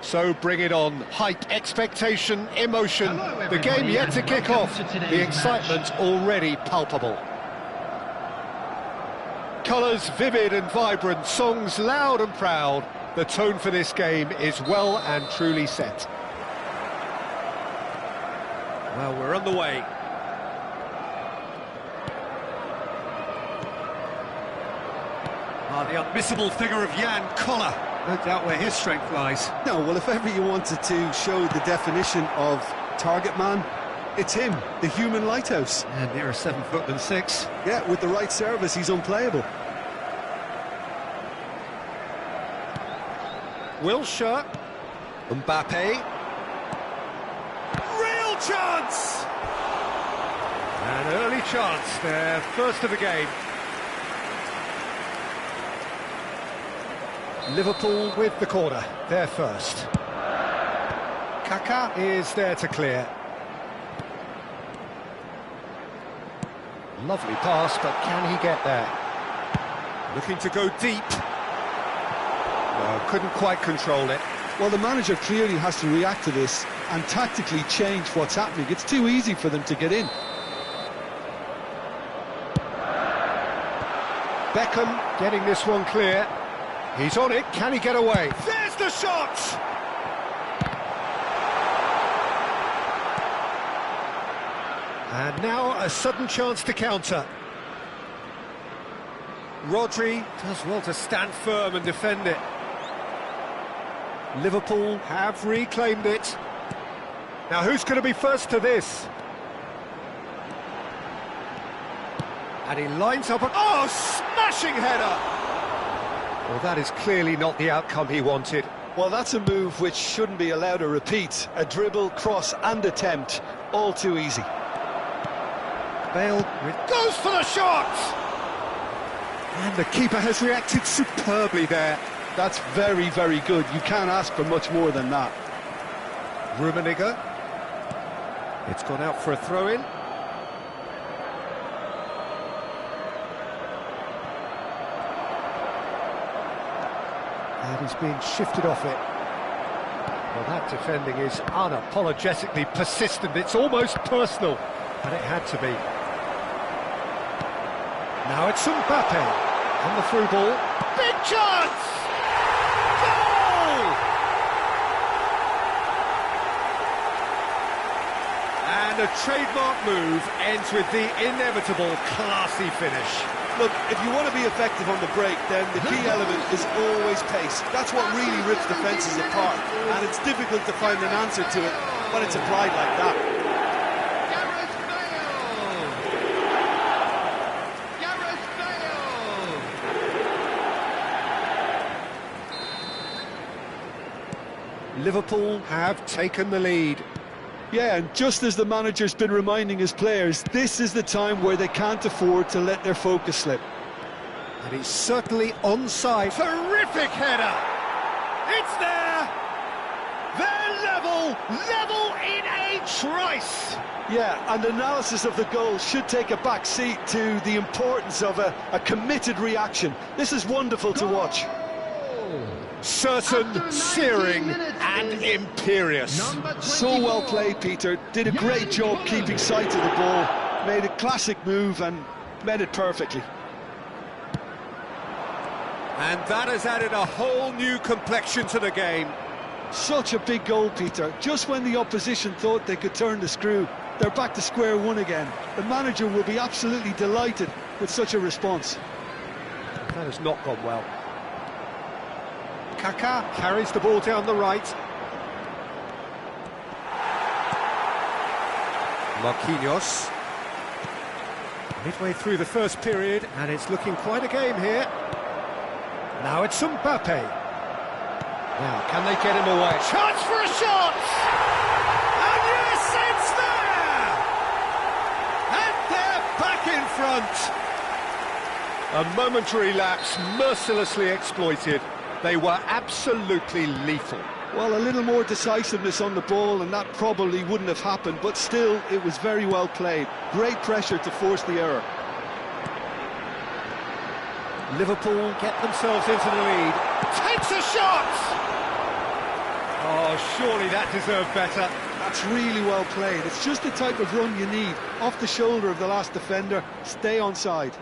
So bring it on. Hype, expectation, emotion. The game yet to kick off. The excitement already palpable. Colours vivid and vibrant, songs loud and proud. The tone for this game is well and truly set. Well, we're on the way. The unmissable figure of Jan Koller. No doubt where his strength lies. No, well, if ever you wanted to show the definition of target man, it's him, the human lighthouse. And nearer 7 foot than 6. Yeah, with the right service, he's unplayable. Wilshere. Mbappe. Real chance! An early chance, their first of the game. Liverpool with the corner, their first. Kaka is there to clear. Lovely pass, but can he get there? Looking to go deep. No, couldn't quite control it. Well, the manager clearly has to react to this and tactically change what's happening. It's too easy for them to get in. Beckham getting this one clear. He's on it, can he get away? There's the shot! And now a sudden chance to counter. Rodri does well to stand firm and defend it. Liverpool have reclaimed it. Now who's going to be first to this? And he lines up a... Oh, smashing header! Well, that is clearly not the outcome he wanted. Well, that's a move which shouldn't be allowed to repeat. A dribble, cross and attempt, all too easy. Bale goes for the shot! And the keeper has reacted superbly there. That's very, very good. You can't ask for much more than that. Rummenigge. It's gone out for a throw-in. And he's being shifted off it. Well, that defending is unapologetically persistent. It's almost personal, and it had to be. Now it's Mbappe on the through ball. Big chance! Goal! And a trademark move ends with the inevitable classy finish. Look, if you want to be effective on the break, then the key element is always pace. That's what really rips defences apart, and it's difficult to find an answer to it when it's applied like that. Liverpool have taken the lead. Yeah, and just as the manager's been reminding his players, this is the time where they can't afford to let their focus slip. And he's certainly onside. Terrific header! It's there! They're level in a trice! Yeah, and analysis of the goal should take a back seat to the importance of a committed reaction. This is wonderful to watch. Certain, searing and imperious. So well played, Peter. Did a great job keeping sight of the ball. Made a classic move and met it perfectly. And that has added a whole new complexion to the game. Such a big goal, Peter. Just when the opposition thought they could turn the screw, they're back to square one again. The manager will be absolutely delighted with such a response. That has not gone well. Kaka carries the ball down the right. Marquinhos. Midway through the first period, and it's looking quite a game here. Now it's Mbappe. Now, can they get him away? Chance for a shot! And yes, it's there! front. A momentary lapse mercilessly exploited. They were absolutely lethal. Well, a little more decisiveness on the ball and that probably wouldn't have happened, but still, it was very well played. Great pressure to force the error. Liverpool get themselves into the lead. Takes a shot! Oh, surely that deserved better. That's really well played. It's just the type of run you need. Off the shoulder of the last defender, stay onside.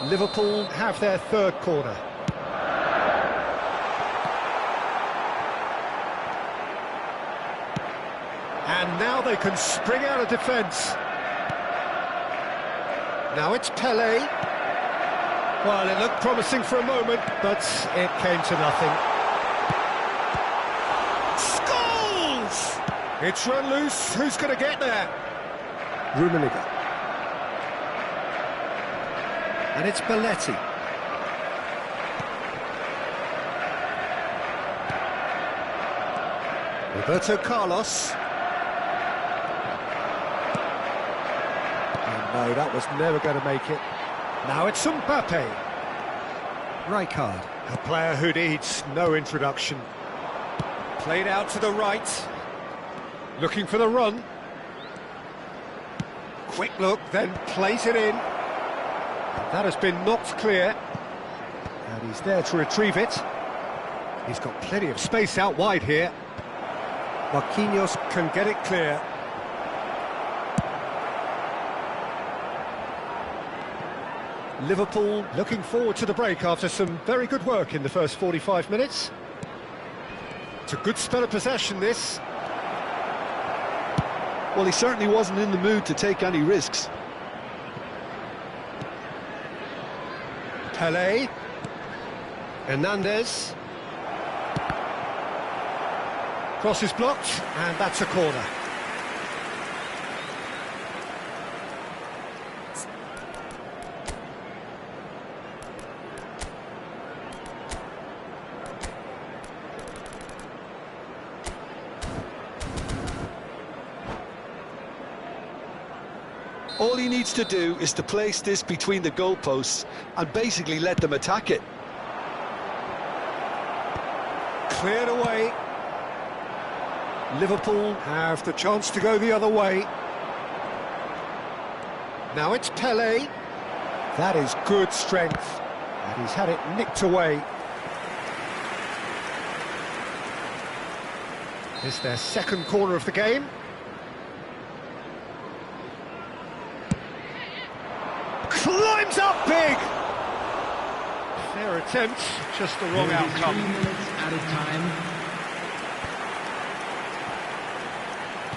Liverpool have their third corner. And now they can spring out of defence. Now it's Pelé. Well, it looked promising for a moment, but it came to nothing. Scores! It's run loose. Who's going to get there? Rummenigge. And it's Belletti. Roberto Carlos. And no, that was never going to make it. Now it's Mbappe. Rijkaard. A player who needs no introduction. Played out to the right. Looking for the run. Quick look, then plays it in. That has been knocked clear, and he's there to retrieve it. He's got plenty of space out wide here. Marquinhos can get it clear. Liverpool looking forward to the break after some very good work in the first 45 minutes. It's a good spell of possession, this. Well, he certainly wasn't in the mood to take any risks. Pelé, Hernandez, cross is blocked, and that's a corner. All he needs to do is to place this between the goalposts and basically let them attack it. Cleared away. Liverpool have the chance to go the other way. Now it's Pelé. That is good strength. And he's had it nicked away. It's their second corner of the game. Climbs up big! Fair attempt, just the wrong outcome. 3 minutes added time.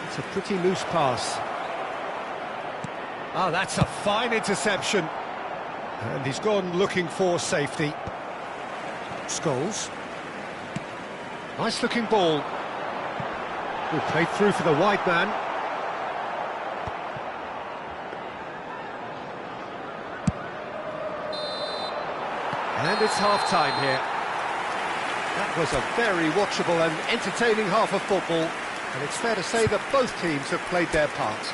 It's a pretty loose pass. Ah, that's a fine interception. And he's gone looking for safety. Scholes. Nice looking ball. Good played through for the wide man. And it's half-time here. That was a very watchable and entertaining half of football, and it's fair to say that both teams have played their part.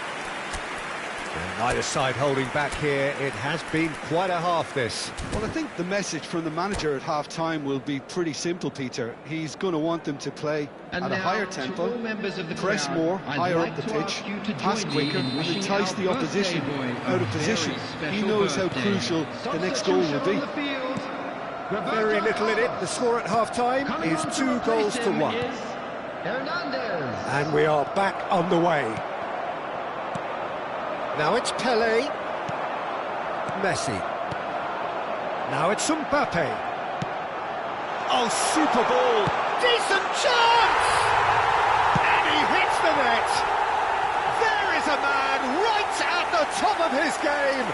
And neither side holding back here. It has been quite a half, this. Well, I think the message from the manager at half-time will be pretty simple, Peter. He's going to want them to play at a higher tempo, press more, higher up the pitch, pass quicker, and entice the opposition out of position. He knows how crucial the next goal will be. Very little in it. The score at half-time is 2-1. And we are back underway. Now it's Pelé. Messi. Now it's Mbappe. Oh, super ball. Decent chance! And he hits the net. There is a man right at the top of his game.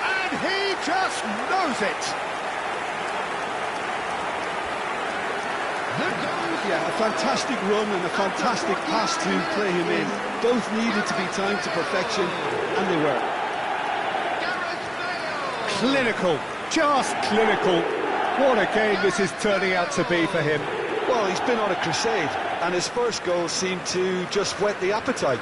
And he just knows it. Yeah, a fantastic run and a fantastic pass to play him in. Both needed to be timed to perfection, and they were. Clinical, just clinical. What a game this is turning out to be for him. Well, he's been on a crusade, and his first goal seemed to just whet the appetite.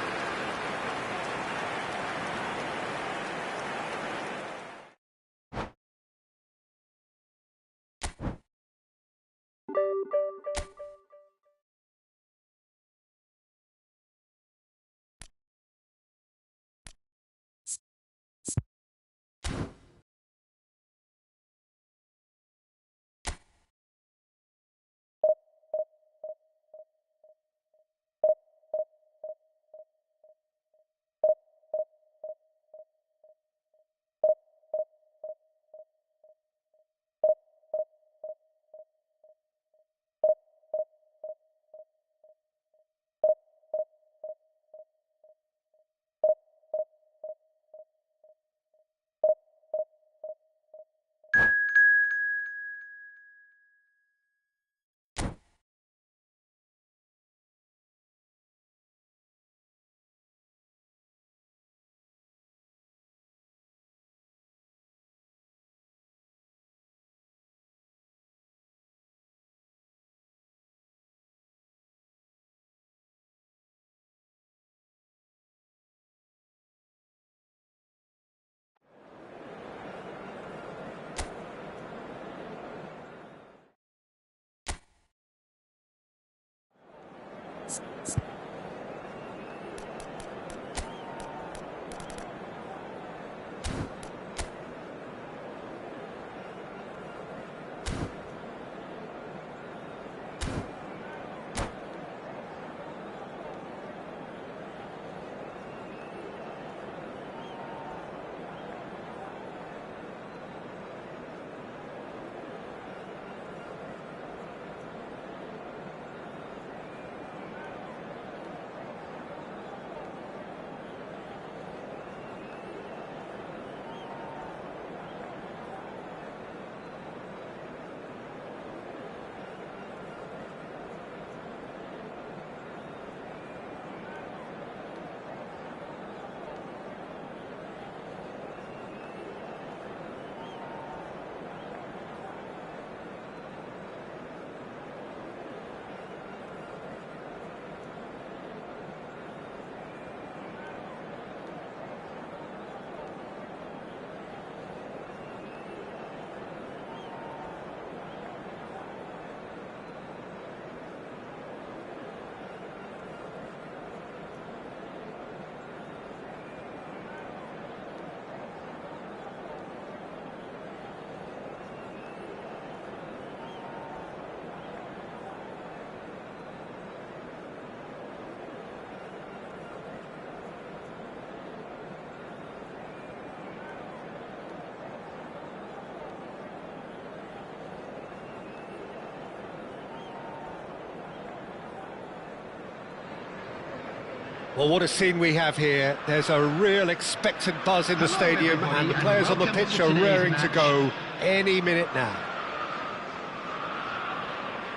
Well, what a scene we have here. There's a real expectant buzz in the stadium, and the players on the pitch are raring to go any minute now.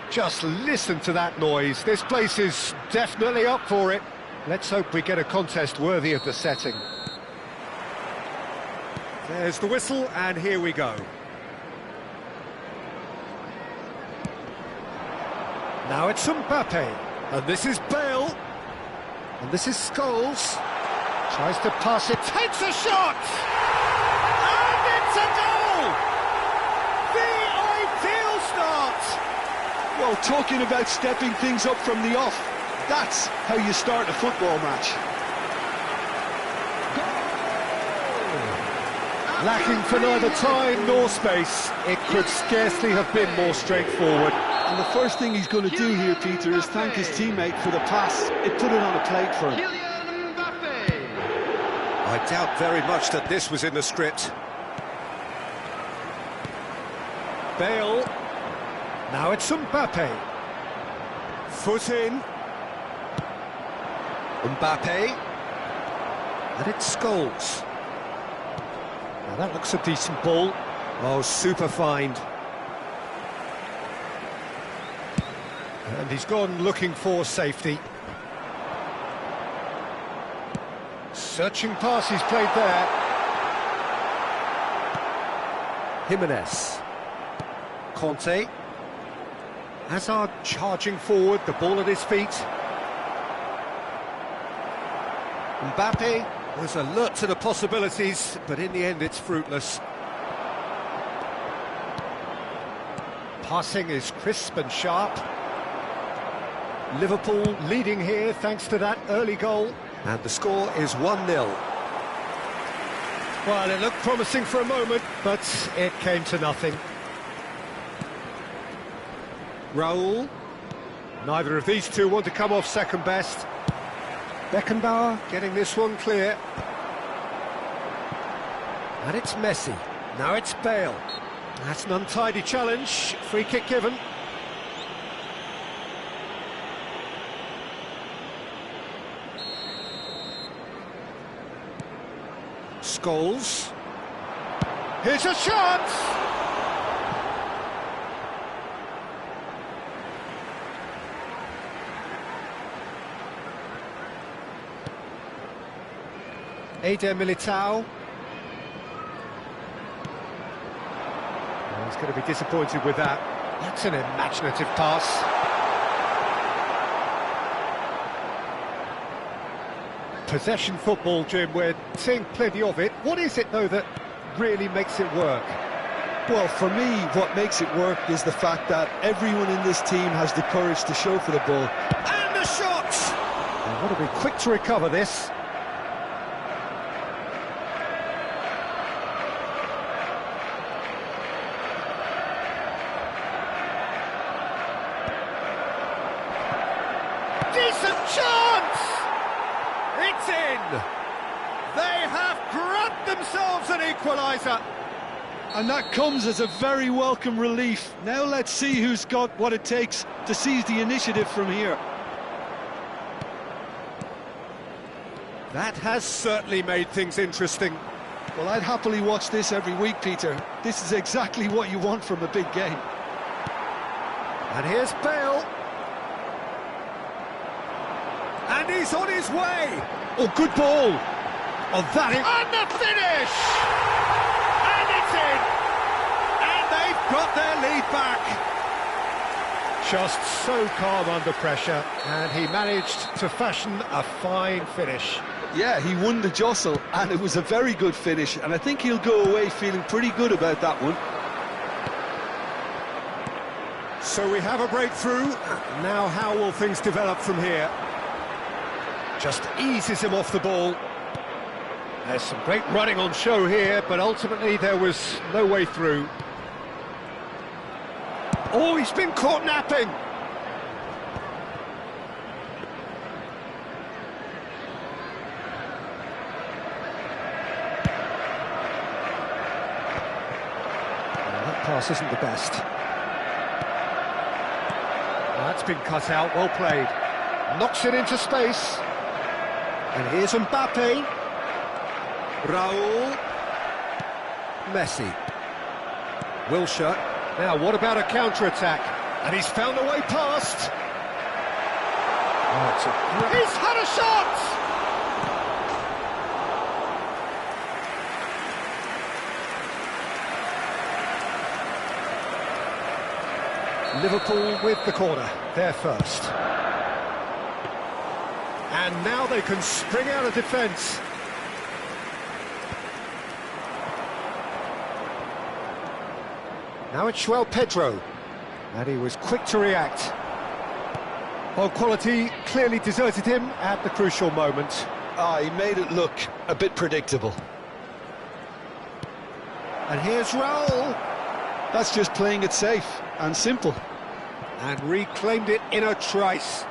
Just listen to that noise. This place is definitely up for it. Let's hope we get a contest worthy of the setting. There's the whistle, and here we go. Now it's Mbappe, and this is Bale. And this is Scholes. Tries to pass it, takes a shot! And it's a goal! The ideal start! Well, talking about stepping things up from the off, that's how you start a football match. Lacking for neither time nor space, it could scarcely have been more straightforward. And the first thing he's going to do here, Peter, is thank his teammate for the pass. It put it on a plate for him. I doubt very much that this was in the script. Bale. Now it's Mbappe. Foot in. Mbappe. And it's Scholes. Now that looks a decent ball. Oh, super find. And he's gone looking for safety. Searching pass he's played there. Jimenez. Conte. Hazard charging forward, the ball at his feet. Mbappe was alert to the possibilities, but in the end it's fruitless. Passing is crisp and sharp. Liverpool leading here thanks to that early goal. And the score is 1-0. Well, it looked promising for a moment, but it came to nothing. Raul. Neither of these two want to come off second best. Beckenbauer getting this one clear. And it's Messi. Now it's Bale. That's an untidy challenge. Free kick given. Scholes. Here's a shot! Eder Militao. He's going to be disappointed with that. That's an imaginative pass. Possession football, Jim, we're seeing plenty of it. What is it, though, that really makes it work? Well, for me, what makes it work is the fact that everyone in this team has the courage to show for the ball. And the shot! They've got to be quick to recover this. Decent chance! It's in! They have grabbed themselves an equaliser! And that comes as a very welcome relief. Now let's see who's got what it takes to seize the initiative from here. That has certainly made things interesting. Well, I'd happily watch this every week, Peter. This is exactly what you want from a big game. And here's Bale. And he's on his way! Oh, good ball! Oh, that is... And the finish! And it's in! And they've got their lead back! Just so calm under pressure, and he managed to fashion a fine finish. Yeah, he won the jostle, and it was a very good finish, and I think he'll go away feeling pretty good about that one. So we have a breakthrough. Now how will things develop from here? Just eases him off the ball. There's some great running on show here, but ultimately there was no way through. Oh, he's been caught napping! Well, that pass isn't the best. Well, that's been cut out, well played. Knocks it into space. And here's Mbappe. Raul. Messi. Wilshere. Now, what about a counter-attack? And he's found a way past. Oh, it's a great... He's had a shot! Liverpool with the corner. They're first. And now they can spring out of defence. Now it's João Pedro, and he was quick to react. Well, quality clearly deserted him at the crucial moment. He made it look a bit predictable. And here's Raul. That's just playing it safe and simple. And reclaimed it in a trice.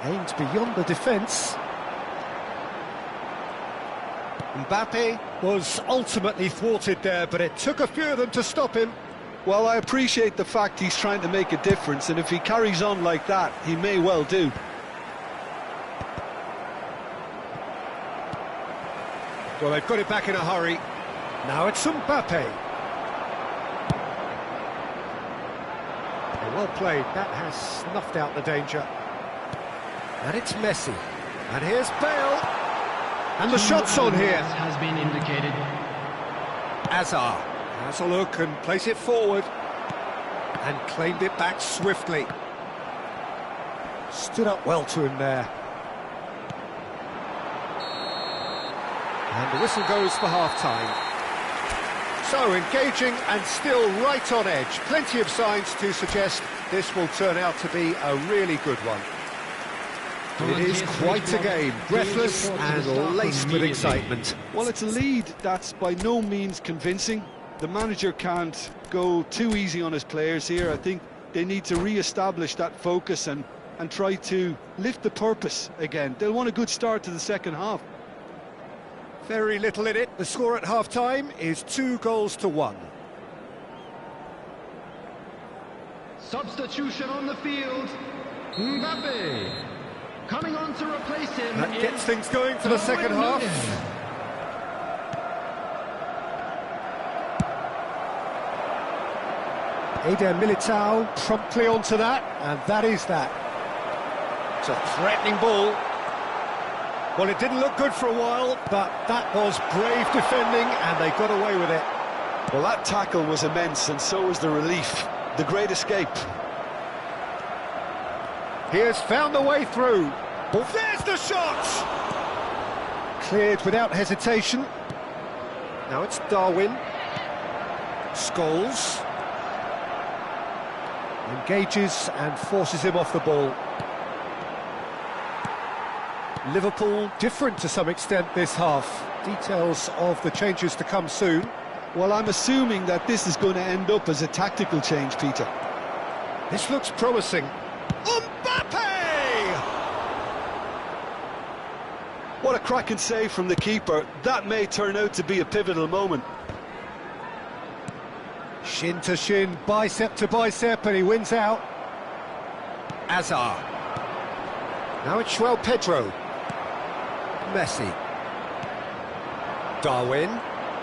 Aimed beyond the defence. Mbappe was ultimately thwarted there, but it took a few of them to stop him. Well, I appreciate the fact he's trying to make a difference, and if he carries on like that, he may well do. Well, they've got it back in a hurry. Now it's Mbappe. Well played, that has snuffed out the danger. And it's Messi. And here's Bale. And the shot's on here. Has been indicated. Hazard has a look and place it forward. And claimed it back swiftly. Stood up well to him there. And the whistle goes for half-time. So, engaging and still right on edge. Plenty of signs to suggest this will turn out to be a really good one. It is quite a game, breathless and laced with excitement. Well, it's a lead that's by no means convincing. The manager can't go too easy on his players here. I think they need to re-establish that focus and try to lift the purpose again. They'll want a good start to the second half. Very little in it. The score at half-time is 2-1. Substitution on the field. Mbappe. Coming on to replace him. That gets things going for the second half. Eder Militao promptly onto that, and that is that. It's a threatening ball. Well, it didn't look good for a while, but that was brave defending, and they got away with it. Well, that tackle was immense, and so was the relief. The great escape. He has found a way through. Well, there's the shot! Cleared without hesitation. Now it's Darwin. Scholes. Engages and forces him off the ball. Liverpool different to some extent this half. Details of the changes to come soon. Well, I'm assuming that this is going to end up as a tactical change, Peter. This looks promising. Mbappe! What a cracking save from the keeper. That may turn out to be a pivotal moment. Shin to shin, bicep to bicep, and he wins out. Azar. Now it's João Pedro. Messi. Darwin.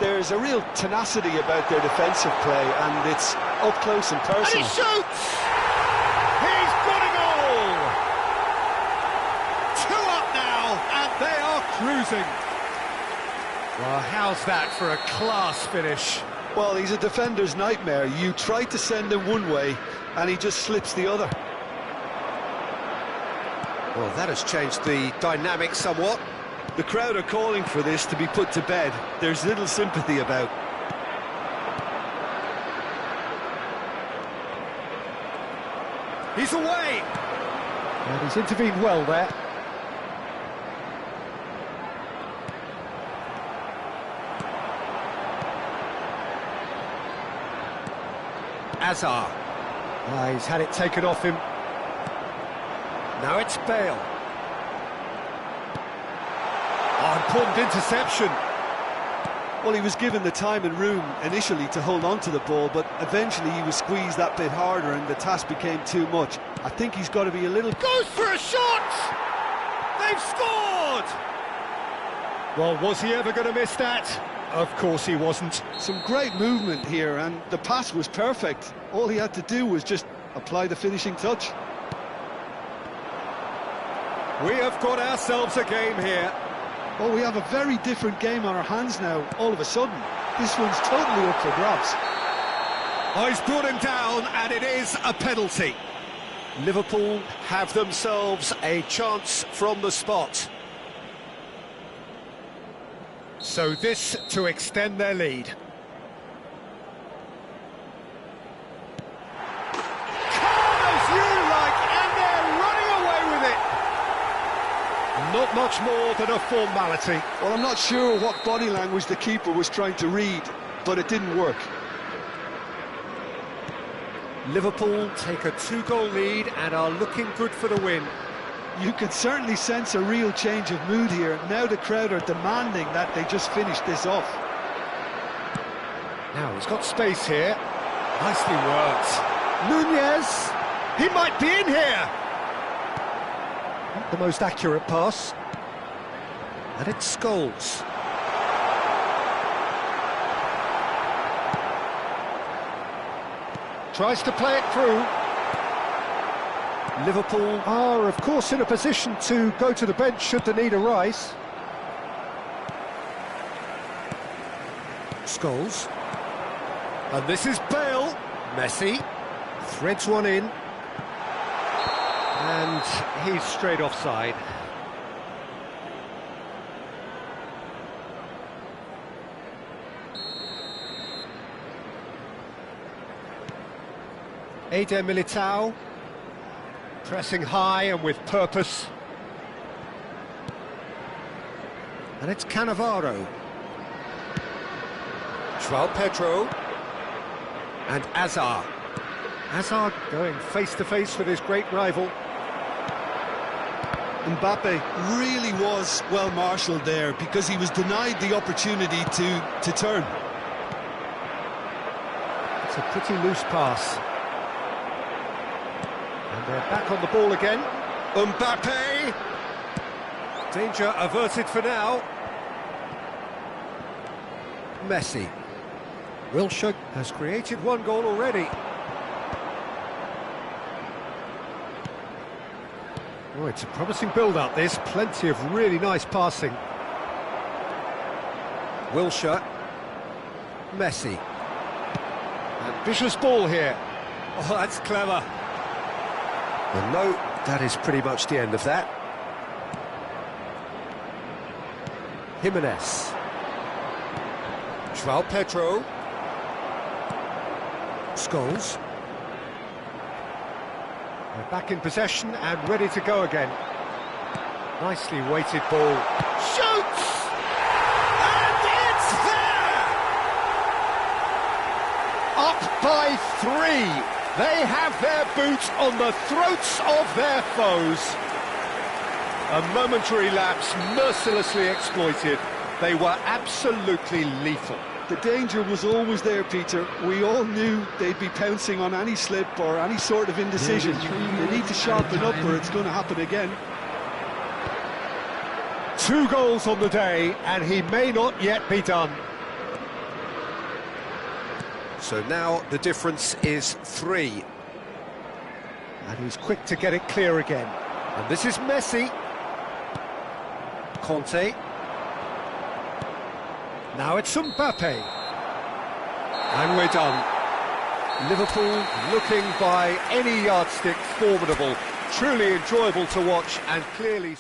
There's a real tenacity about their defensive play, and it's up close and personal. And he shoots! He's got it all! 2 up now, and they are cruising. Well, how's that for a class finish? Well, he's a defender's nightmare. You try to send him one way, and he just slips the other. Well, that has changed the dynamic somewhat. The crowd are calling for this to be put to bed. There's little sympathy about. He's away! And he's intervened well there. Azar. He's had it taken off him. Now it's Bale. Oh, important interception. Well, he was given the time and room initially to hold on to the ball, but eventually he was squeezed that bit harder and the task became too much. I think he's got to be a little... Goes for a shot! They've scored! Well, was he ever going to miss that? Of course he wasn't. Some great movement here, and the pass was perfect. All he had to do was just apply the finishing touch. We have got ourselves a game here. Oh, we have a very different game on our hands now, all of a sudden. This one's totally up for grabs. Oh, he's brought him down, and it is a penalty. Liverpool have themselves a chance from the spot. So this to extend their lead. Calm as you like, and they're running away with it. Not much more than a formality. Well, I'm not sure what body language the keeper was trying to read, but it didn't work. Liverpool take a 2-goal lead and are looking good for the win. You can certainly sense a real change of mood here. Now the crowd are demanding that they just finish this off. Now he's got space here. Nicely worked. Nunez, he might be in here. Not the most accurate pass. And it's Scholes. Tries to play it through. Liverpool are, of course, in a position to go to the bench should the need arise. Scholes. And this is Bale. Messi. Threads one in. And he's straight offside. Eder Militao, pressing high and with purpose. And it's Cannavaro. João Pedro. And Azar. Azar going face-to-face with his great rival. Mbappe really was well marshalled there because he was denied the opportunity to turn. It's a pretty loose pass. And they're back on the ball again. Mbappe! Danger averted for now. Messi. Wilshere has created one goal already. Oh, it's a promising build-up, this. Plenty of really nice passing. Wilshere. Messi. Ambitious ball here. Oh, that's clever. Well, no, that is pretty much the end of that. Jimenez. João Pedro. Scholes. They're back in possession and ready to go again. Nicely weighted ball. Shoots! And it's there! Up by 3. They have their boots on the throats of their foes. A momentary lapse mercilessly exploited. They were absolutely lethal. The danger was always there, Peter. We all knew they'd be pouncing on any slip or any sort of indecision. They need to sharpen up or it's going to happen again. 2 goals on the day, and he may not yet be done. So now the difference is 3. And he's quick to get it clear again. And this is Messi. Conte. Now it's Mbappe. And we're done. Liverpool looking by any yardstick formidable. Truly enjoyable to watch and clearly...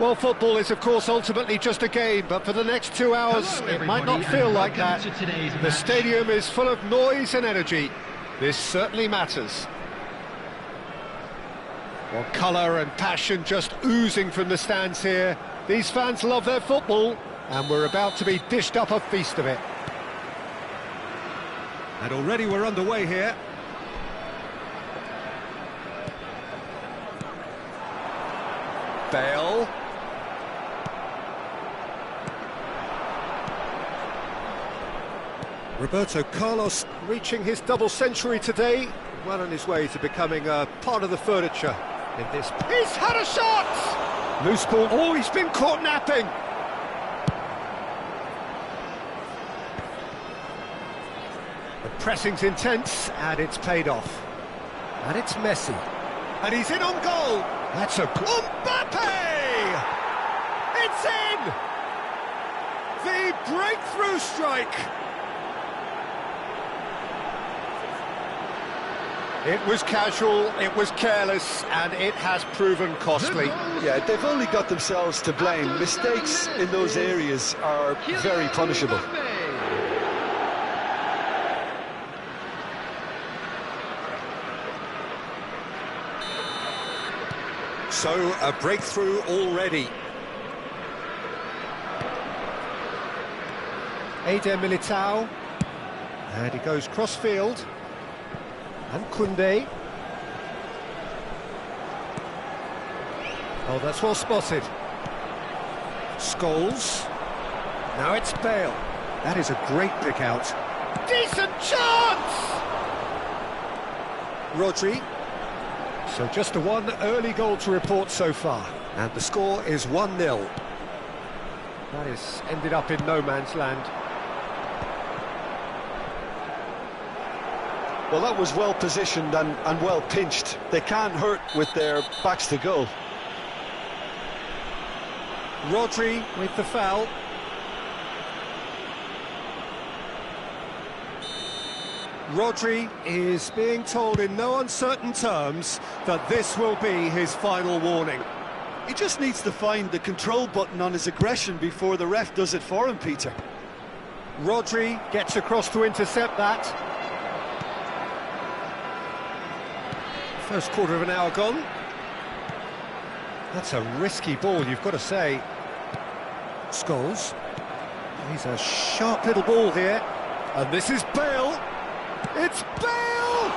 Well, football is, of course, ultimately just a game, but for the next 2 hours, it might not feel like that. The stadium is full of noise and energy. This certainly matters. Well, colour and passion just oozing from the stands here. These fans love their football, and we're about to be dished up a feast of it. And already we're underway here. Bale. Roberto Carlos reaching his double century today, well on his way to becoming a part of the furniture in this. He's had a shot! Loose ball. Oh, he's been caught napping. The pressing's intense, and it's paid off. And it's Messi. And he's in on goal. That's a... Mbappe! It's in! The breakthrough strike. It was casual, it was careless, and it has proven costly. Yeah, they've only got themselves to blame. Mistakes in those areas are very punishable. So, a breakthrough already. Eder Militao. And he goes cross-field. And Koundé. Oh, that's well spotted. Scholes. Now it's Bale. That is a great pick out. Decent chance! Rodri. So just the one early goal to report so far. And the score is 1-0. That is ended up in no man's land. Well, that was well positioned and well pinched. They can't hurt with their backs to goal. Rodri with the foul. Rodri is being told in no uncertain terms that this will be his final warning. He just needs to find the control button on his aggression before the ref does it for him, Peter. Rodri gets across to intercept that. First quarter of an hour gone. That's a risky ball, you've got to say. Scholes. He's a sharp little ball here. And this is Bale. It's Bale!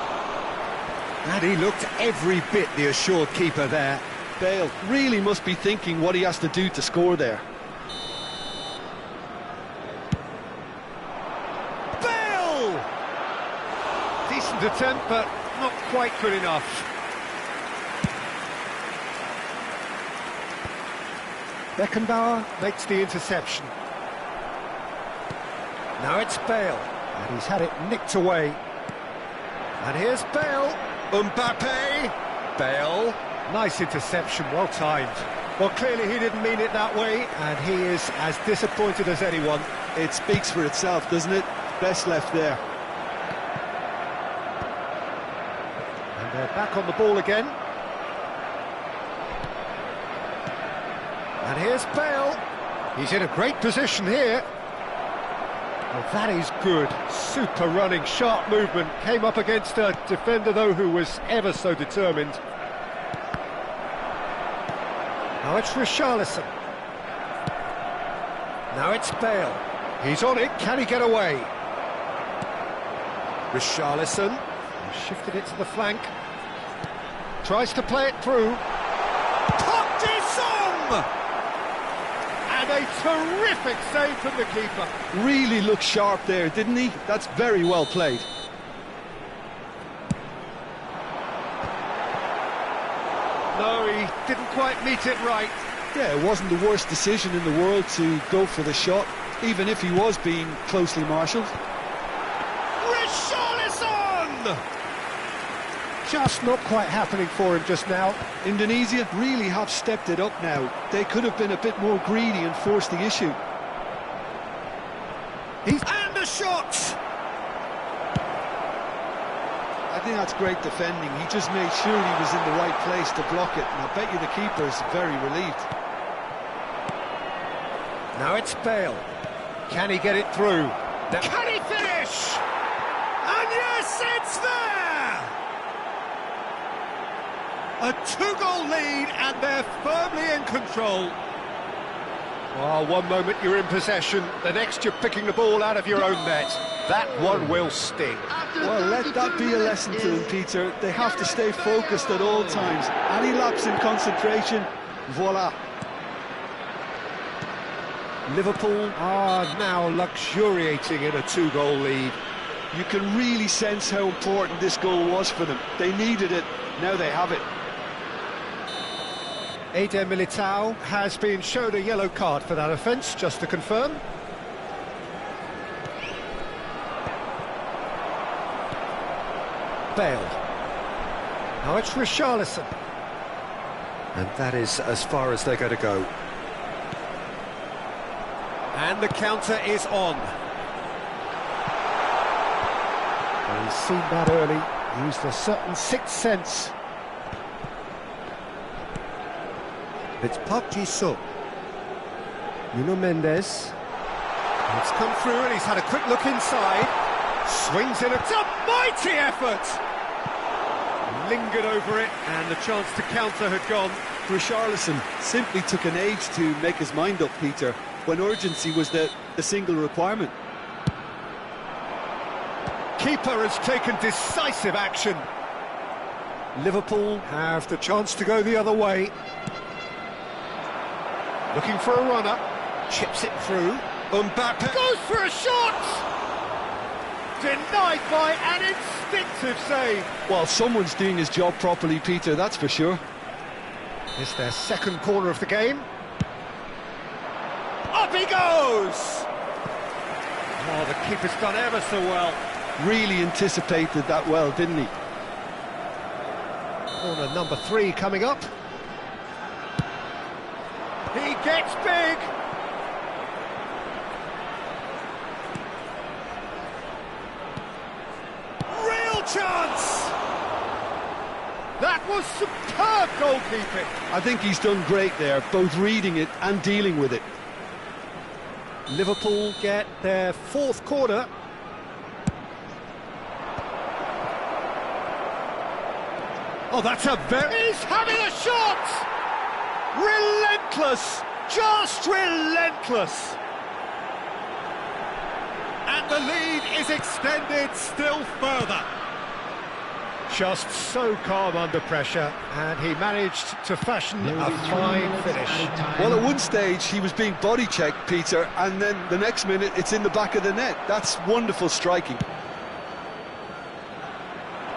And he looked every bit the assured keeper there. Bale really must be thinking what he has to do to score there. Bale! Decent attempt, but not quite good enough. Beckenbauer makes the interception. Now it's Bale, and he's had it nicked away. And here's Bale. Mbappe. Bale. Nice interception, well timed. Well, clearly he didn't mean it that way, and he is as disappointed as anyone. It speaks for itself, doesn't it? Best left there. And they're back on the ball again. And here's Bale. He's in a great position here. Well, that is good. Super running, sharp movement. Came up against a defender, though, who was ever so determined. Now it's Richarlison. Now it's Bale. He's on it. Can he get away? Richarlison. He shifted it to the flank. Tries to play it through. Pottisum! And a terrific save from the keeper. Really looked sharp there, didn't he? That's very well played. No, he didn't quite meet it right. Yeah, it wasn't the worst decision in the world to go for the shot, even if he was being closely marshalled. Richarlison! Just not quite happening for him just now. Indonesia really have stepped it up now. They could have been a bit more greedy and forced the issue. And a shot! I think that's great defending. He just made sure he was in the right place to block it, and I bet you the keeper's very relieved. Now it's Bale. Can he get it through? Can he finish? And yes, it's there! A 2-goal lead, and they're firmly in control. Well, one moment you're in possession, the next you're picking the ball out of your own net. That one will sting. Well, let that be a lesson to them, Peter. They have to stay focused at all times. Any lapse in concentration, voila. Liverpool are now luxuriating in a 2-goal lead. You can really sense how important this goal was for them. They needed it, now they have it. Eder Militao has been shown a yellow card for that offence, just to confirm. Bale. Now it's Richarlison. And that is as far as they're going to go. And the counter is on. Well, he's seen that early, used a certain sixth sense. It's Park Ji-suk. Nuno Mendes. It's come through and he's had a quick look inside. Swings in, it's a mighty effort! Lingered over it, and the chance to counter had gone. Richarlison simply took an age to make his mind up, Peter, when urgency was the single requirement. Keeper has taken decisive action. Liverpool have the chance to go the other way. Looking for a runner, chips it through. Mbappe goes for a shot! Denied by an instinctive save. Well, someone's doing his job properly, Peter, that's for sure. It's their second corner of the game. Up he goes! Oh, the keeper's done ever so well. Really anticipated that well, didn't he? Corner number 3 coming up. He gets big! Real chance! That was superb goalkeeping. I think he's done great there, both reading it and dealing with it. Liverpool get their 4th corner. Oh, that's a very... He's having a shot! Relentless! Just relentless! And the lead is extended still further. Just so calm under pressure, and he managed to fashion a fine finish. Well, at one stage he was being body checked, Peter, and then the next minute it's in the back of the net. That's wonderful striking.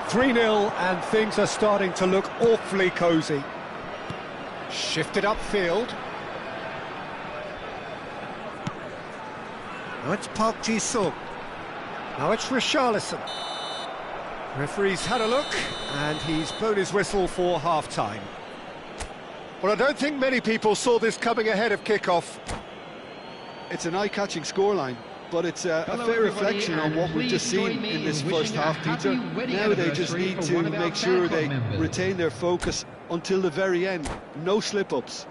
3-0, and things are starting to look awfully cosy. Shifted upfield. Now it's Park Ji-suk. Now it's Richarlison. Referee's had a look, and he's blown his whistle for half-time. Well, I don't think many people saw this coming ahead of kick-off. It's an eye-catching scoreline, but it's a fair reflection on what we've just seen in this first half, Peter. Now they just need to make sure they retain their focus until the very end. No slip-ups.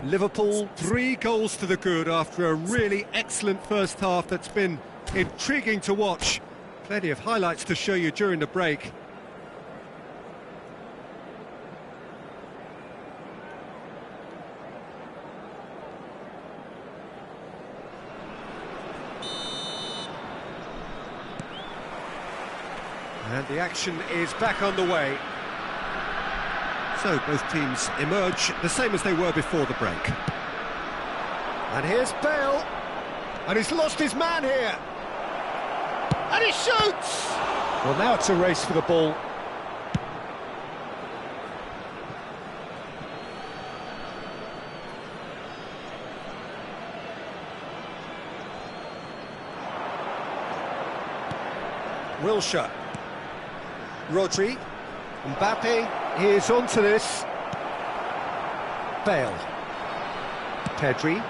Liverpool 3 goals to the good after a really excellent first half that's been intriguing to watch. Plenty of highlights to show you during the break. And the action is back on the way. So both teams emerge the same as they were before the break. And here's Bale. And he's lost his man here. And he shoots! Well, now it's a race for the ball. Wilshere. Rodri. Mbappe is onto this. Bale. Pedri.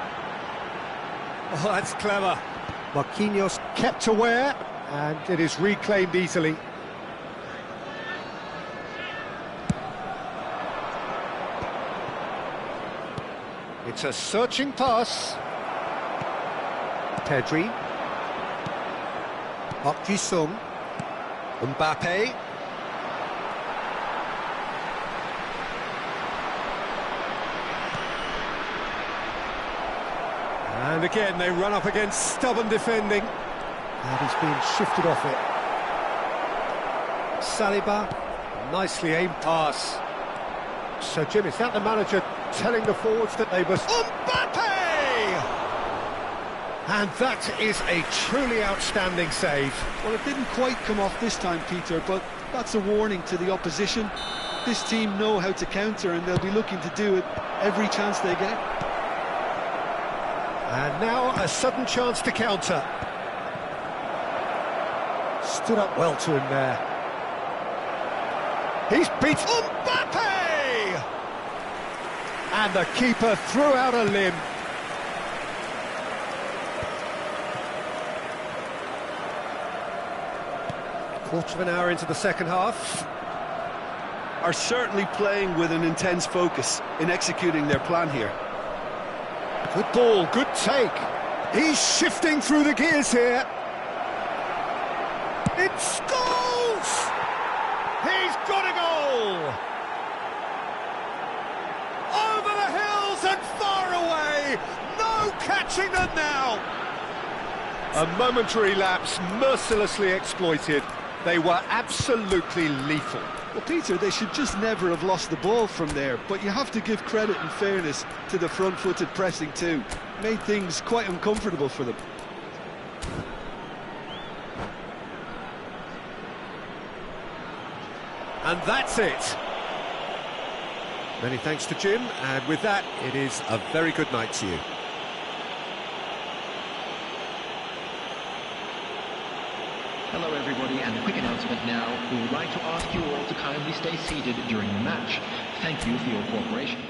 Oh, that's clever. Marquinhos kept aware, and it is reclaimed easily. It's a searching pass. Pedri. Park Ji-sung. Mbappe. And again, they run up against stubborn defending. And he's being shifted off it. Saliba, nicely aimed pass. So, Jim, is that the manager telling the forwards that they must... Mbappe! And that is a truly outstanding save. Well, it didn't quite come off this time, Peter, but that's a warning to the opposition. This team know how to counter, and they'll be looking to do it every chance they get. And now a sudden chance to counter. Stood up well to him there. He's beat Mbappe! And the keeper threw out a limb. Quarter of an hour into the second half. Are certainly playing with an intense focus in executing their plan here. Good ball, good take. He's shifting through the gears here. It's goals! He's got a goal! Over the hills and far away! No catching them now! A momentary lapse mercilessly exploited. They were absolutely lethal. Well, Peter, they should just never have lost the ball from there, but you have to give credit and fairness to the front-footed pressing too. Made things quite uncomfortable for them. And that's it. Many thanks to Jim, and with that, it is a very good night to you. Hello everybody, and a quick announcement now. We would like to ask you all to kindly stay seated during the match. Thank you for your cooperation.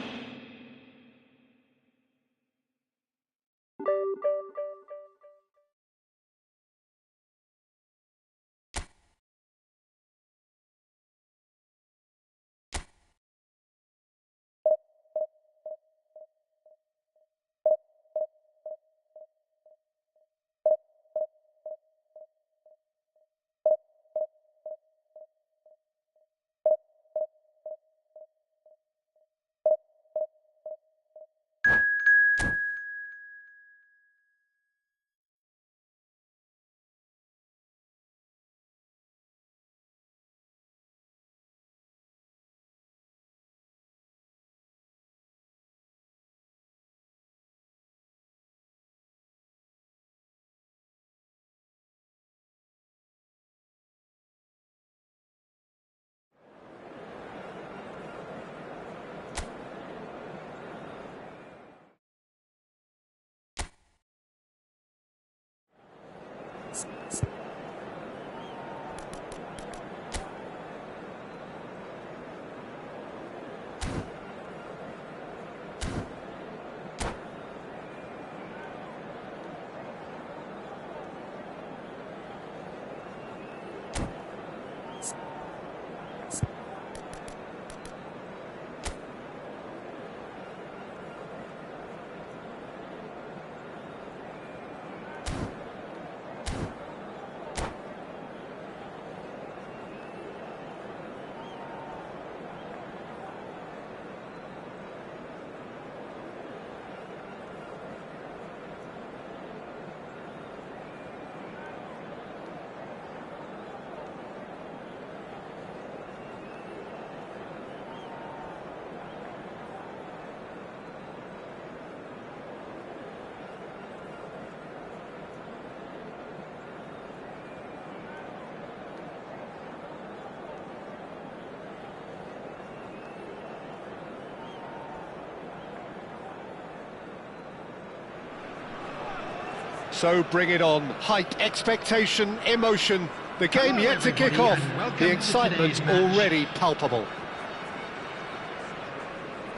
So bring it on. Hype, expectation, emotion. The game yet to kick off. The excitement already palpable.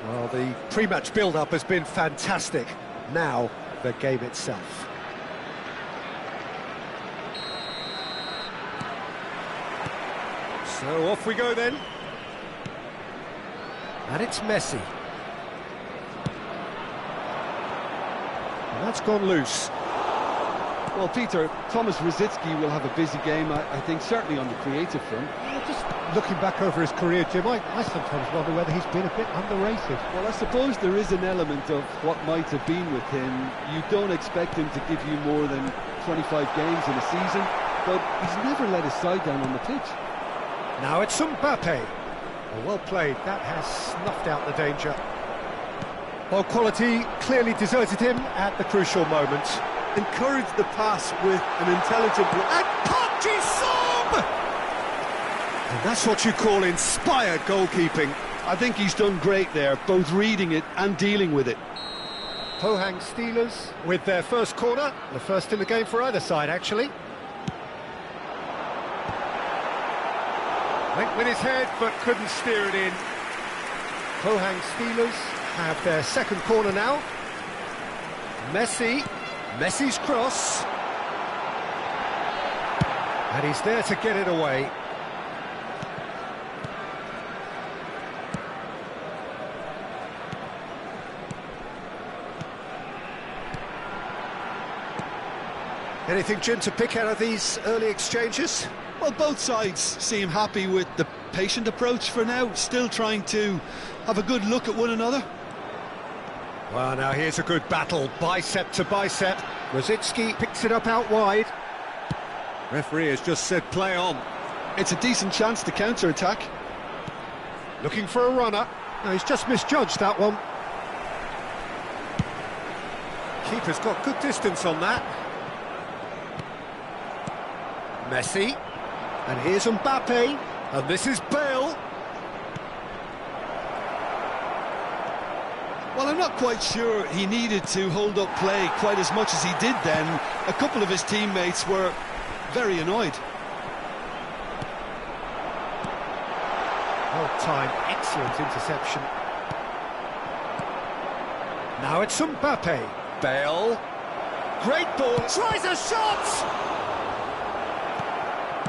Well, the pre-match build-up has been fantastic. Now, the game itself. So off we go then. And it's Messi. And that's gone loose. Well, Peter, Thomas Rosicky will have a busy game, I think, certainly on the creative front. Just looking back over his career, Jim, I sometimes wonder whether he's been a bit underrated. Well, I suppose there is an element of what might have been with him. You don't expect him to give you more than 25 games in a season, but he's never let his side down on the pitch. Now it's Mbappe. Well played, that has snuffed out the danger. Well, quality clearly deserted him at the crucial moment. Encouraged the pass with an intelligent... And Park-Ji-sung! And that's what you call inspired goalkeeping. I think he's done great there, both reading it and dealing with it. Pohang Steelers with their first corner, the first in the game for either side, actually. Went with his head, but couldn't steer it in. Pohang Steelers have their second corner now. Messi's cross. And he's there to get it away. Anything, Jim, to pick out of these early exchanges? Well, both sides seem happy with the patient approach for now, still trying to have a good look at one another. Well, now here's a good battle, bicep to bicep. Rosicky picks it up out wide. Referee has just said play on. It's a decent chance to counter-attack. Looking for a runner. No, he's just misjudged that one. Keeper's got good distance on that. Messi. And here's Mbappe. And this is Bale. Well, I'm not quite sure he needed to hold up play quite as much as he did then. A couple of his teammates were very annoyed. Well timed, excellent interception. Now it's Mbappe. Bale. Great ball. Tries a shot!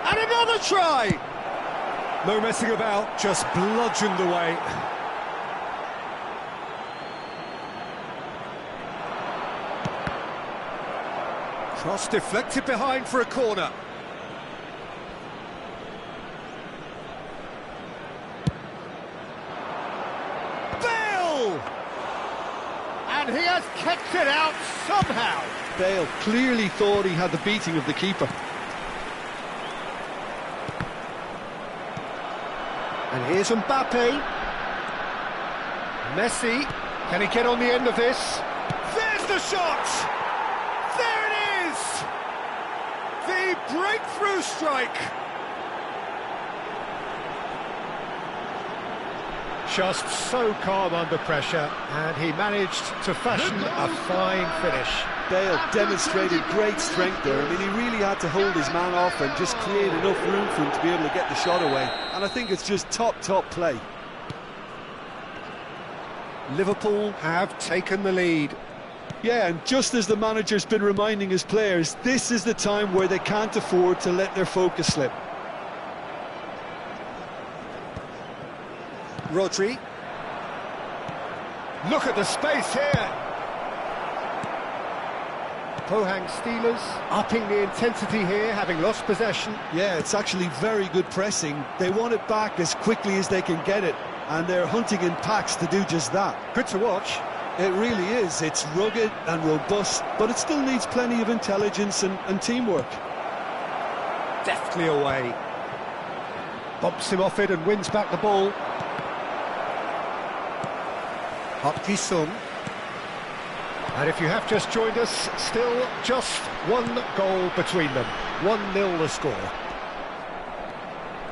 And another try! No messing about, just bludgeoned away. Cross deflected behind for a corner. Bale! And he has kept it out somehow. Bale clearly thought he had the beating of the keeper. And here's Mbappe. Messi. Can he get on the end of this? There's the shot! There it is! The breakthrough strike! Just so calm under pressure, and he managed to fashion a fine finish. Bale demonstrated great strength there. I mean, he really had to hold his man off and just create enough room for him to be able to get the shot away. And I think it's just top play. Liverpool have taken the lead. Yeah, and just as the manager's been reminding his players, this is the time where they can't afford to let their focus slip. Rodri. Look at the space here. Pohang Steelers upping the intensity here, having lost possession. Yeah, it's actually very good pressing. They want it back as quickly as they can get it, and they're hunting in packs to do just that. Good to watch. It really is. It's rugged and robust, but it still needs plenty of intelligence and teamwork. Deftly away. Bumps him off it and wins back the ball. Park-Ji-sung. And if you have just joined us, still just one goal between them. 1-0 the score.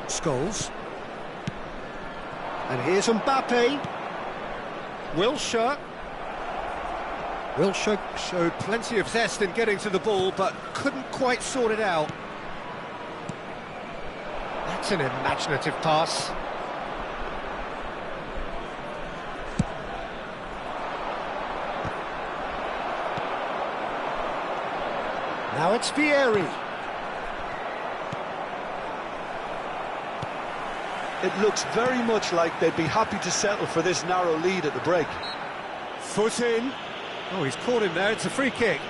Scholes. And here's Mbappe. Wilshere showed plenty of zest in getting to the ball, but couldn't quite sort it out. That's an imaginative pass. Now it's Vieri. It looks very much like they'd be happy to settle for this narrow lead at the break. Foot in. Oh, he's caught him there. It's a free kick.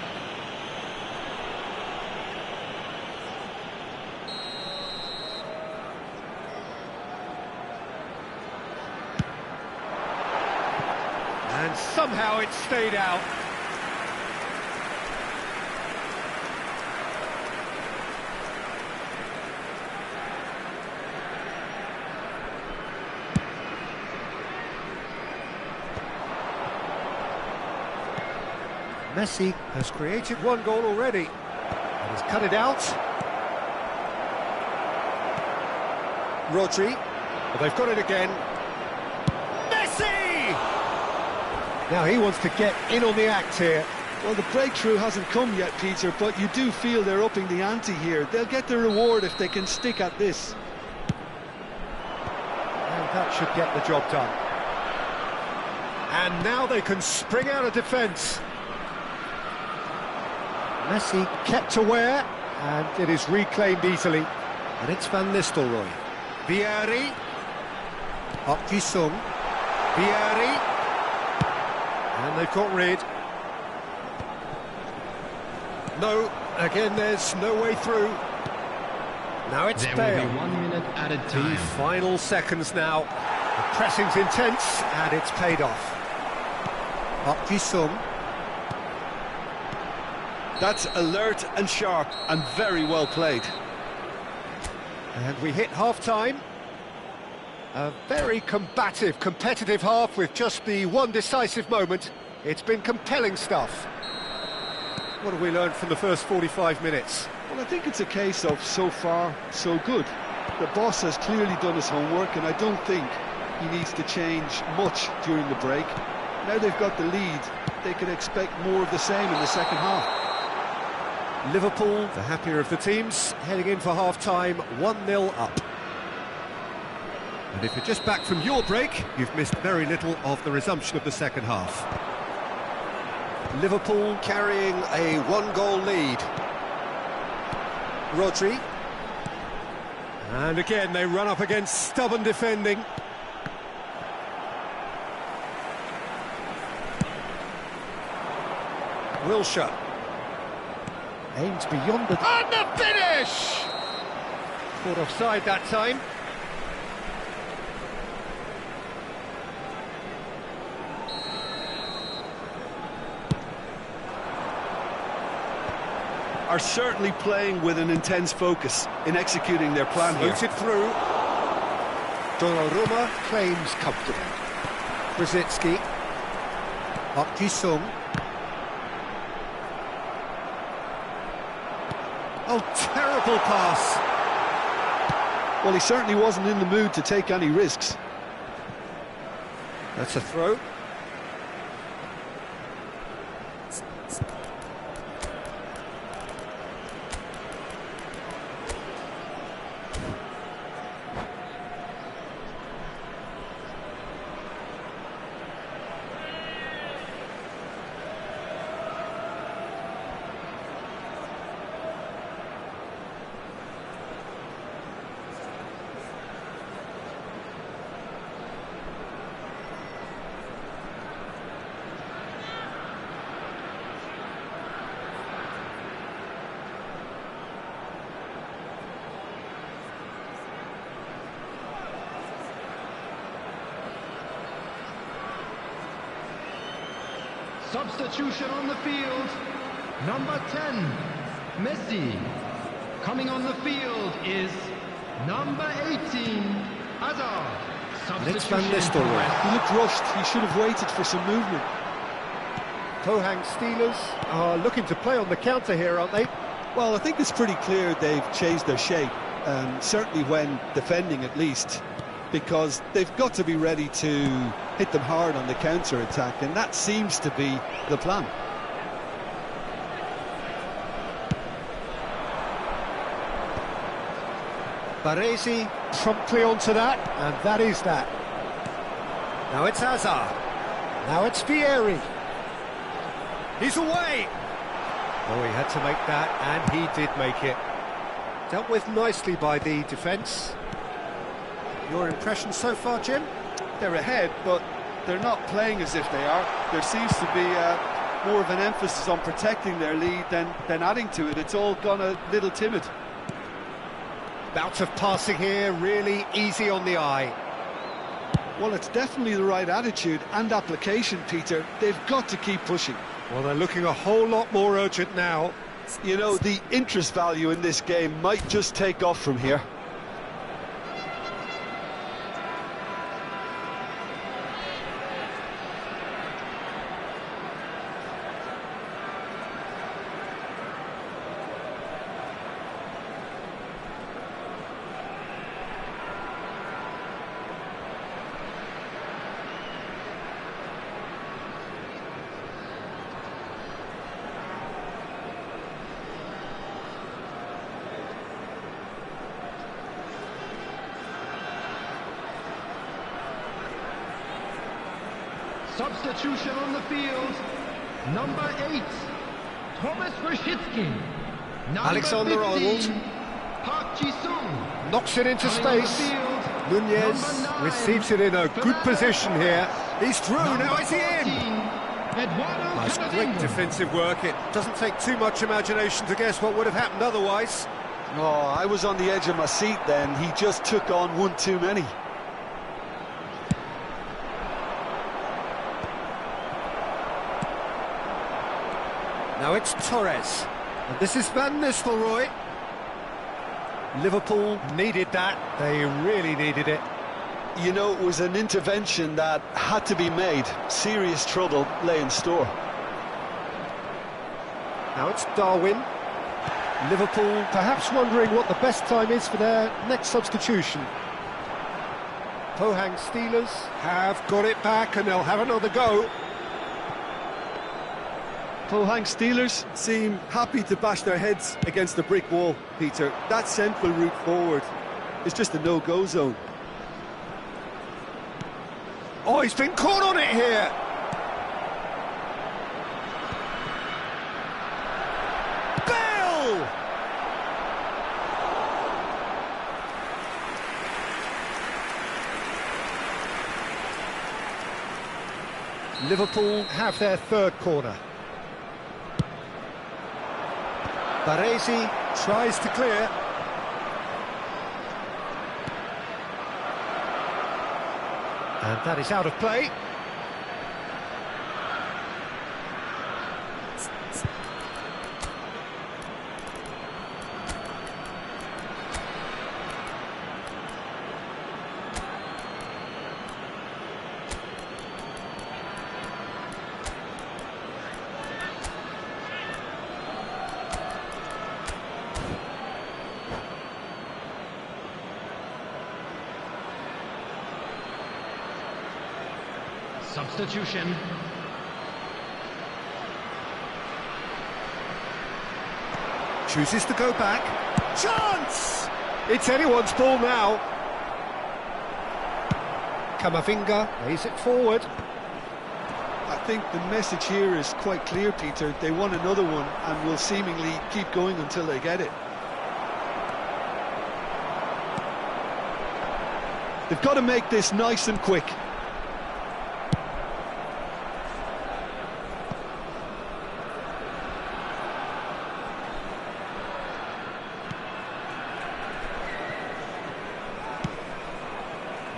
somehow it stayed out. Messi has created one goal already, and he's cut it out. Rodri, well, they've got it again. Messi! Now he wants to get in on the act here. Well, the breakthrough hasn't come yet, Peter, but you do feel they're upping the ante here. They'll get the reward if they can stick at this. And that should get the job done. And now they can spring out of defence. Messi kept aware, and it is reclaimed easily. And it's Van Nistelrooy. Vieri. Park Ji-sung. Vieri. And they've got rid. No, again there's no way through. Now it's Bale. There will be 1 minute added time. The final seconds now. The pressing's intense, and it's paid off. Park Ji-sung. That's alert and sharp and very well played. And we hit half-time. A very combative, competitive half with just the one decisive moment. It's been compelling stuff. What have we learned from the first 45 minutes? Well, I think it's a case of so far, so good. The boss has clearly done his homework, and I don't think he needs to change much during the break. Now they've got the lead, they can expect more of the same in the second half. Liverpool, the happier of the teams, heading in for half-time, 1-0 up. And if you're just back from your break, you've missed very little of the resumption of the second half. Liverpool carrying a one-goal lead. Rodri. And again, they run up against stubborn defending. Wilshere. Aims beyond the... And the finish! Caught offside that time. Are certainly playing with an intense focus in executing their plan here. Floated through. Donnarumma claims comfortable. Brzezinski. Park Ji-sung. Oh, terrible pass. Well, he certainly wasn't in the mood to take any risks. That's a throw. Substitution on the field. Number 10, Messi. Coming on the field is number 18, Hazard. Next Van Nistelrooy. He looked rushed. He should have waited for some movement. Pohang Steelers are looking to play on the counter here, aren't they? Well, I think it's pretty clear they've changed their shape, certainly when defending at least, because they've got to be ready to hit them hard on the counter-attack, and that seems to be the plan. Baresi promptly onto that, and that is that. Now it's Hazard. Now it's Vieri. He's away! Oh, he had to make that, and he did make it. Dealt with nicely by the defence. Your impression so far, Jim? They're ahead, but they're not playing as if they are. There seems to be more of an emphasis on protecting their lead than adding to it. It's all gone a little timid. Bout of passing here, really easy on the eye. Well, it's definitely the right attitude and application, Peter. They've got to keep pushing. Well, they're looking a whole lot more urgent now. You know, the interest value in this game might just take off from here. Substitution on the field. Number 8, Thomas Rashitsky. Alexander Arnold. Park Ji-sung. Knocks it into space. Nunez receives it in a good position here. He's through, now is he in? Nice, great defensive work. It doesn't take too much imagination to guess what would have happened otherwise. Oh, I was on the edge of my seat then. He just took on one too many. Now it's Torres. And this is Van Nistelrooy. Liverpool needed that. They really needed it. You know, it was an intervention that had to be made. Serious trouble lay in store. Now it's Darwin. Liverpool perhaps wondering what the best time is for their next substitution. Pohang Steelers have got it back and they'll have another go. Pohang Steelers seem happy to bash their heads against the brick wall, Peter. That central route forward is just a no-go zone. Oh, he's been caught on it here. Bell! Liverpool have their third corner. Baresi tries to clear. And that is out of play. Substitution. Chooses to go back. Chance! It's anyone's ball now. Camavinga lays it forward. I think the message here is quite clear, Peter. They want another one and will seemingly keep going until they get it. They've got to make this nice and quick.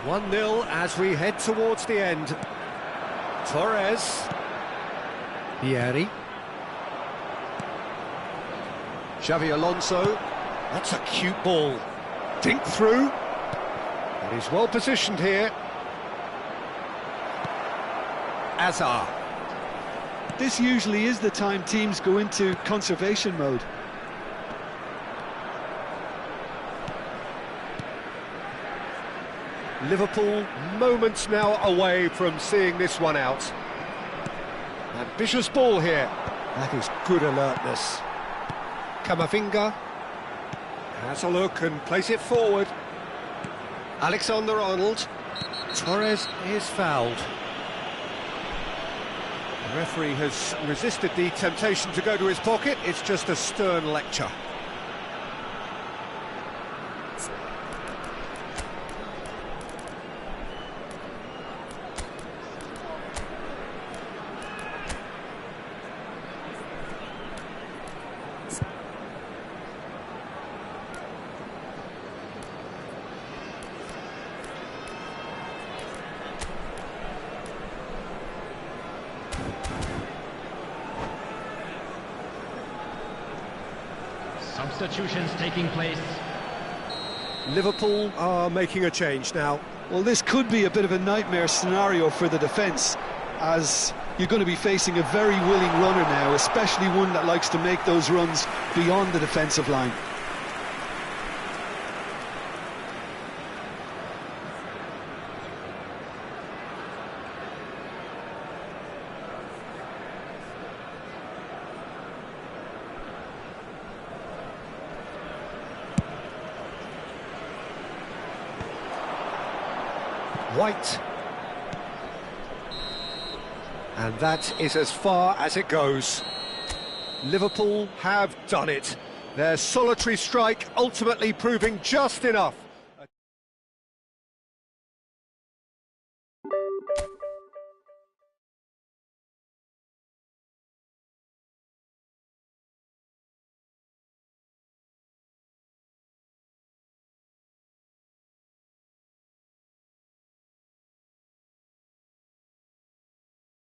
One 1-0 as we head towards the end. Torres. Vieri. Xavi Alonso. That's a cute ball. Dink through. And he's well positioned here. Azar. This usually is the time teams go into conservation mode. Liverpool moments now away from seeing this one out. Ambitious ball here. That is good alertness. Camavinga has a look and plays it forward. Alexander Arnold. Torres is fouled. The referee has resisted the temptation to go to his pocket. It's just a stern lecture. Substitutions taking place. Liverpool are making a change now. Well, this could be a bit of a nightmare scenario for the defence, as you're going to be facing a very willing runner now, especially one that likes to make those runs beyond the defensive line. White. And that is as far as it goes. Liverpool have done it. Their solitary strike ultimately proving just enough.